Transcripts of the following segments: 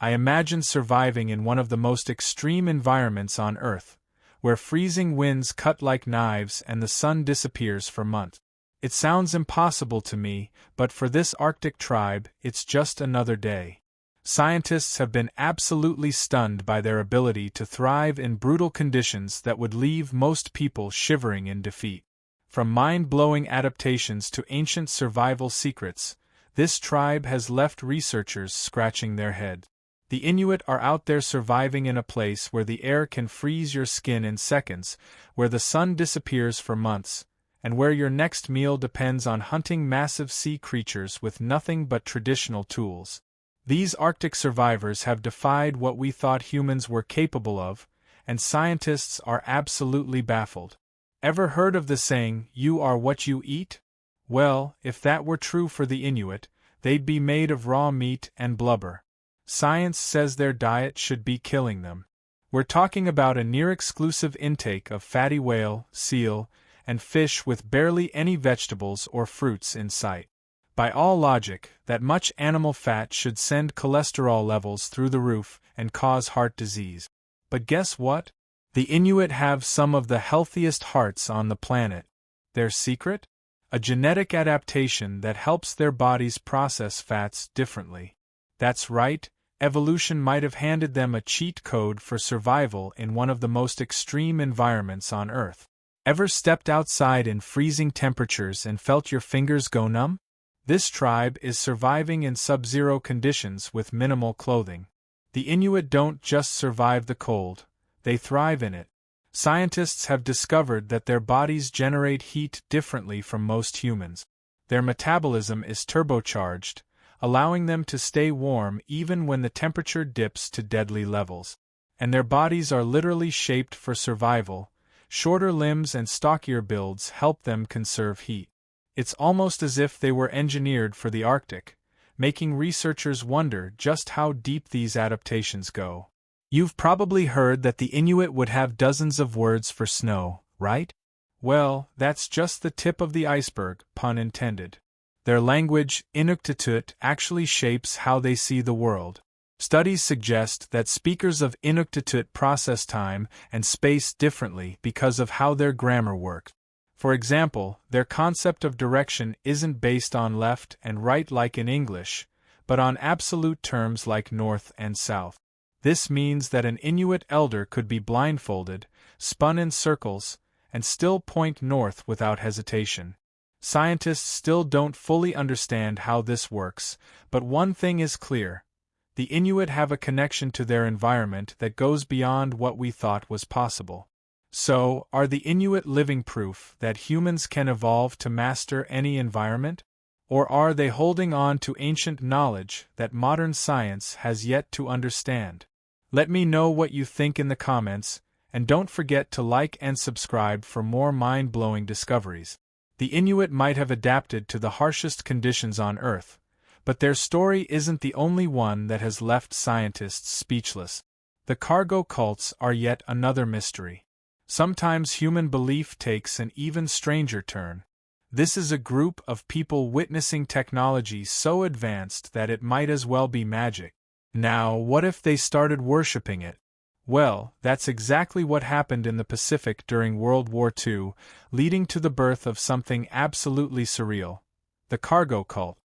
I imagine surviving in one of the most extreme environments on Earth, where freezing winds cut like knives and the sun disappears for months. It sounds impossible to me, but for this Arctic tribe, it's just another day. Scientists have been absolutely stunned by their ability to thrive in brutal conditions that would leave most people shivering in defeat. From mind-blowing adaptations to ancient survival secrets, this tribe has left researchers scratching their heads. The Inuit are out there surviving in a place where the air can freeze your skin in seconds, where the sun disappears for months, and where your next meal depends on hunting massive sea creatures with nothing but traditional tools. These Arctic survivors have defied what we thought humans were capable of, and scientists are absolutely baffled. Ever heard of the saying, "You are what you eat"? Well, if that were true for the Inuit, they'd be made of raw meat and blubber. Science says their diet should be killing them. We're talking about a near-exclusive intake of fatty whale, seal, and fish with barely any vegetables or fruits in sight. By all logic, that much animal fat should send cholesterol levels through the roof and cause heart disease. But guess what? The Inuit have some of the healthiest hearts on the planet. Their secret? A genetic adaptation that helps their bodies process fats differently. That's right, evolution might have handed them a cheat code for survival in one of the most extreme environments on Earth. Ever stepped outside in freezing temperatures and felt your fingers go numb? This tribe is surviving in sub-zero conditions with minimal clothing. The Inuit don't just survive the cold, they thrive in it. Scientists have discovered that their bodies generate heat differently from most humans. Their metabolism is turbocharged, allowing them to stay warm even when the temperature dips to deadly levels. And their bodies are literally shaped for survival. Shorter limbs and stockier builds help them conserve heat. It's almost as if they were engineered for the Arctic, making researchers wonder just how deep these adaptations go. You've probably heard that the Inuit would have dozens of words for snow, right? Well, that's just the tip of the iceberg, pun intended. Their language, Inuktitut, actually shapes how they see the world. Studies suggest that speakers of Inuktitut process time and space differently because of how their grammar works. For example, their concept of direction isn't based on left and right like in English, but on absolute terms like north and south. This means that an Inuit elder could be blindfolded, spun in circles, and still point north without hesitation. Scientists still don't fully understand how this works, but one thing is clear. The Inuit have a connection to their environment that goes beyond what we thought was possible. So, are the Inuit living proof that humans can evolve to master any environment? Or are they holding on to ancient knowledge that modern science has yet to understand? Let me know what you think in the comments, and don't forget to like and subscribe for more mind-blowing discoveries. The Inuit might have adapted to the harshest conditions on Earth, but their story isn't the only one that has left scientists speechless. The cargo cults are yet another mystery. Sometimes human belief takes an even stranger turn. This is a group of people witnessing technology so advanced that it might as well be magic. Now, what if they started worshipping it? Well, that's exactly what happened in the Pacific during World War II, leading to the birth of something absolutely surreal: the cargo cult.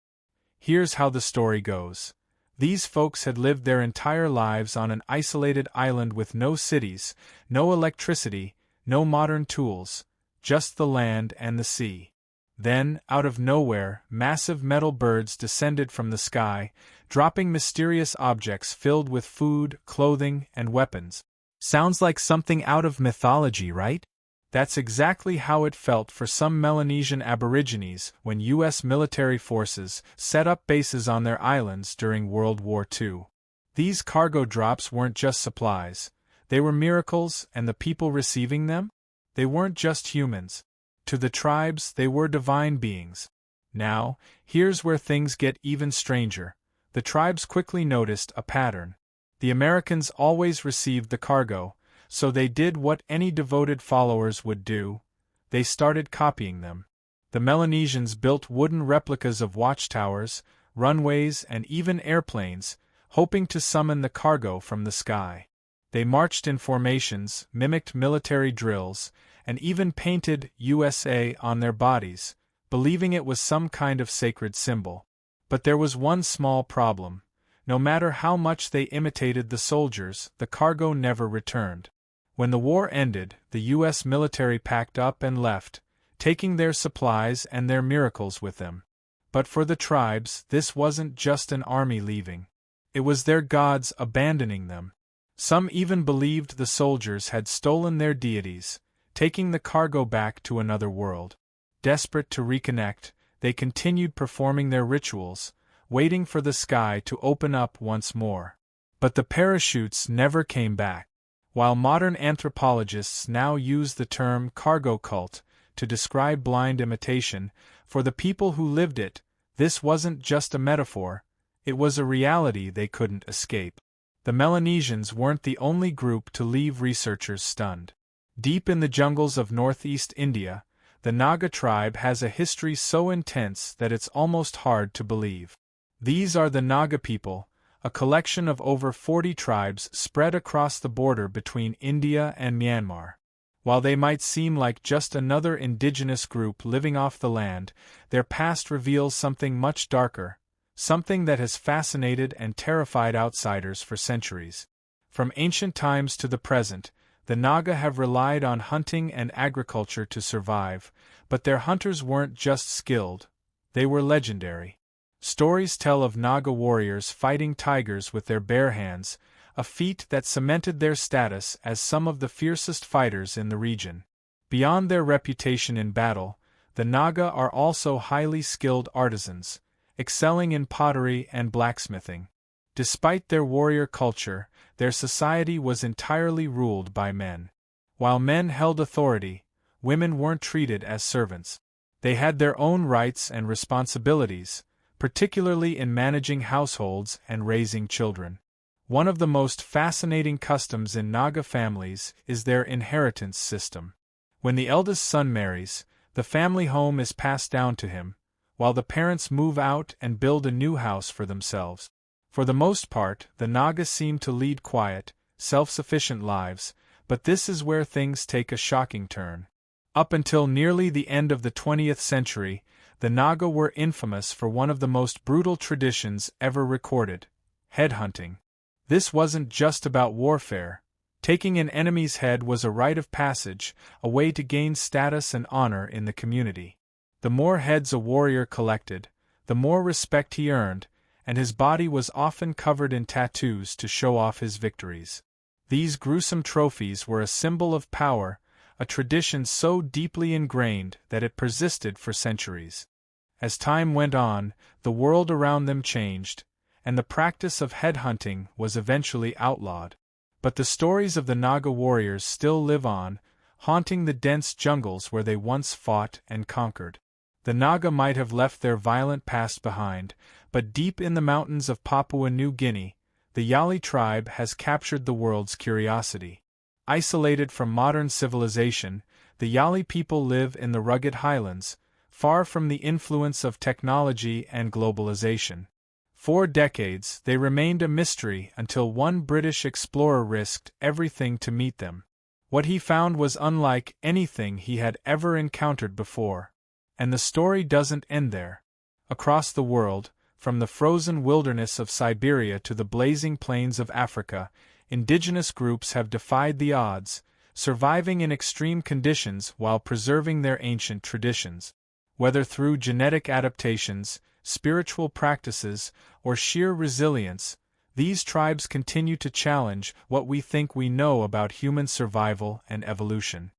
Here's how the story goes. These folks had lived their entire lives on an isolated island with no cities, no electricity, no modern tools, just the land and the sea. Then, out of nowhere, massive metal birds descended from the sky, dropping mysterious objects filled with food, clothing, and weapons. Sounds like something out of mythology, right? That's exactly how it felt for some Melanesian Aborigines when U.S. military forces set up bases on their islands during World War II. These cargo drops weren't just supplies, they were miracles, and the people receiving them? They weren't just humans. To the tribes, they were divine beings. Now, here's where things get even stranger. The tribes quickly noticed a pattern. The Americans always received the cargo, so they did what any devoted followers would do. They started copying them. The Melanesians built wooden replicas of watchtowers, runways, and even airplanes, hoping to summon the cargo from the sky. They marched in formations, mimicked military drills, and even painted USA on their bodies, believing it was some kind of sacred symbol. But there was one small problem. No matter how much they imitated the soldiers, the cargo never returned. When the war ended, the U.S. military packed up and left, taking their supplies and their miracles with them. But for the tribes, this wasn't just an army leaving. It was their gods abandoning them. Some even believed the soldiers had stolen their deities, taking the cargo back to another world. Desperate to reconnect, they continued performing their rituals, waiting for the sky to open up once more. But the parachutes never came back. While modern anthropologists now use the term cargo cult to describe blind imitation, for the people who lived it, this wasn't just a metaphor, it was a reality they couldn't escape. The Melanesians weren't the only group to leave researchers stunned. Deep in the jungles of northeast India, the Naga tribe has a history so intense that it's almost hard to believe. These are the Naga people, a collection of over 40 tribes spread across the border between India and Myanmar. While they might seem like just another indigenous group living off the land, their past reveals something much darker, something that has fascinated and terrified outsiders for centuries. From ancient times to the present, the Naga have relied on hunting and agriculture to survive, but their hunters weren't just skilled, they were legendary. Stories tell of Naga warriors fighting tigers with their bare hands, a feat that cemented their status as some of the fiercest fighters in the region. Beyond their reputation in battle, the Naga are also highly skilled artisans, excelling in pottery and blacksmithing. Despite their warrior culture, their society was entirely ruled by men. While men held authority, women weren't treated as servants. They had their own rights and responsibilities, particularly in managing households and raising children. One of the most fascinating customs in Naga families is their inheritance system. When the eldest son marries, the family home is passed down to him, while the parents move out and build a new house for themselves. For the most part, the Naga seem to lead quiet, self-sufficient lives, but this is where things take a shocking turn. Up until nearly the end of the 20th century, the Naga were infamous for one of the most brutal traditions ever recorded: headhunting. This wasn't just about warfare. Taking an enemy's head was a rite of passage, a way to gain status and honor in the community. The more heads a warrior collected, the more respect he earned, and his body was often covered in tattoos to show off his victories. These gruesome trophies were a symbol of power, a tradition so deeply ingrained that it persisted for centuries. As time went on, the world around them changed, and the practice of headhunting was eventually outlawed. But the stories of the Naga warriors still live on, haunting the dense jungles where they once fought and conquered. The Naga might have left their violent past behind, but deep in the mountains of Papua New Guinea, the Yali tribe has captured the world's curiosity. Isolated from modern civilization, the Yali people live in the rugged highlands, far from the influence of technology and globalization. For decades, they remained a mystery until one British explorer risked everything to meet them. What he found was unlike anything he had ever encountered before. And the story doesn't end there. Across the world, from the frozen wilderness of Siberia to the blazing plains of Africa, indigenous groups have defied the odds, surviving in extreme conditions while preserving their ancient traditions. Whether through genetic adaptations, spiritual practices, or sheer resilience, these tribes continue to challenge what we think we know about human survival and evolution.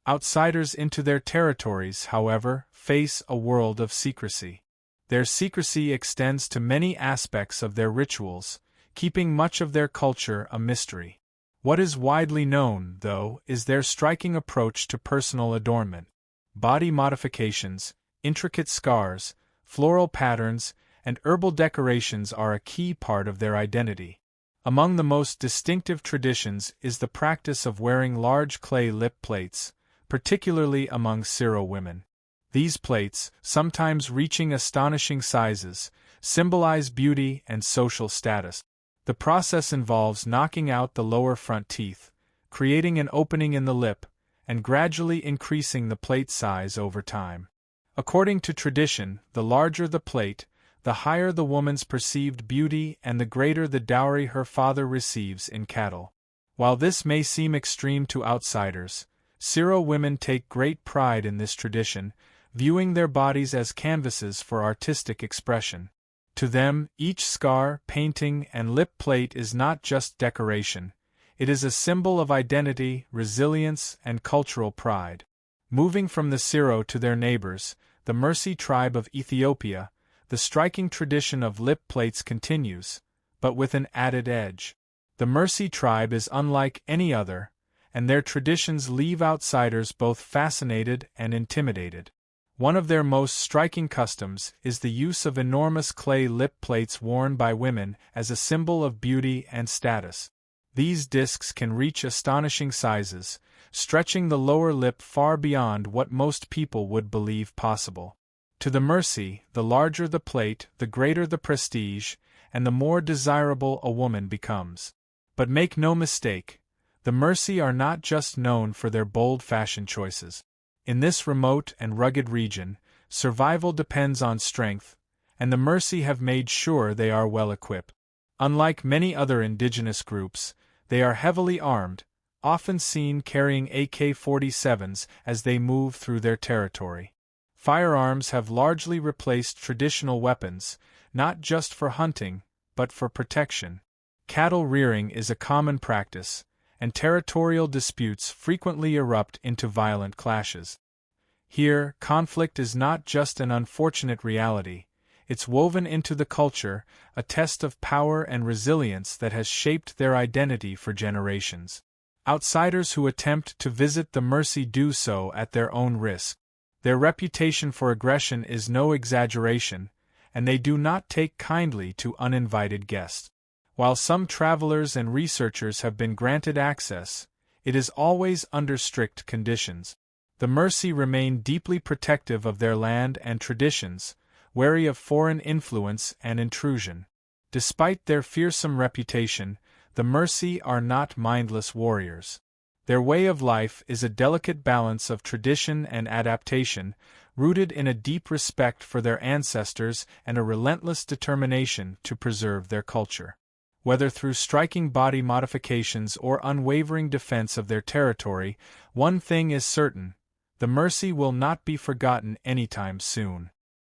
Outsiders into their territories, however, face a world of secrecy. Their secrecy extends to many aspects of their rituals, keeping much of their culture a mystery. What is widely known, though, is their striking approach to personal adornment. Body modifications, intricate scars, floral patterns, and herbal decorations are a key part of their identity. Among the most distinctive traditions is the practice of wearing large clay lip plates, particularly among Syro women. These plates, sometimes reaching astonishing sizes, symbolize beauty and social status. The process involves knocking out the lower front teeth, creating an opening in the lip, and gradually increasing the plate size over time. According to tradition, the larger the plate, the higher the woman's perceived beauty and the greater the dowry her father receives in cattle. While this may seem extreme to outsiders, Syro women take great pride in this tradition, viewing their bodies as canvases for artistic expression. To them, each scar, painting, and lip plate is not just decoration. It is a symbol of identity, resilience, and cultural pride. Moving from the Syro to their neighbors, the Mursi tribe of Ethiopia, the striking tradition of lip plates continues, but with an added edge. The Mursi tribe is unlike any other, and their traditions leave outsiders both fascinated and intimidated. One of their most striking customs is the use of enormous clay lip plates worn by women as a symbol of beauty and status. These discs can reach astonishing sizes, stretching the lower lip far beyond what most people would believe possible. To the Mursi, the larger the plate, the greater the prestige, and the more desirable a woman becomes. But make no mistake, the Mursi are not just known for their bold fashion choices. In this remote and rugged region, survival depends on strength, and the Mursi have made sure they are well equipped. Unlike many other indigenous groups, they are heavily armed, often seen carrying AK-47s as they move through their territory. Firearms have largely replaced traditional weapons, not just for hunting, but for protection. Cattle rearing is a common practice, and territorial disputes frequently erupt into violent clashes. Here, conflict is not just an unfortunate reality, it's woven into the culture, a test of power and resilience that has shaped their identity for generations. Outsiders who attempt to visit the Mursi do so at their own risk. Their reputation for aggression is no exaggeration, and they do not take kindly to uninvited guests. While some travelers and researchers have been granted access, it is always under strict conditions. The Mursi remain deeply protective of their land and traditions, wary of foreign influence and intrusion. Despite their fearsome reputation, the Mursi are not mindless warriors. Their way of life is a delicate balance of tradition and adaptation, rooted in a deep respect for their ancestors and a relentless determination to preserve their culture. Whether through striking body modifications or unwavering defense of their territory, one thing is certain: the Mursi will not be forgotten anytime soon.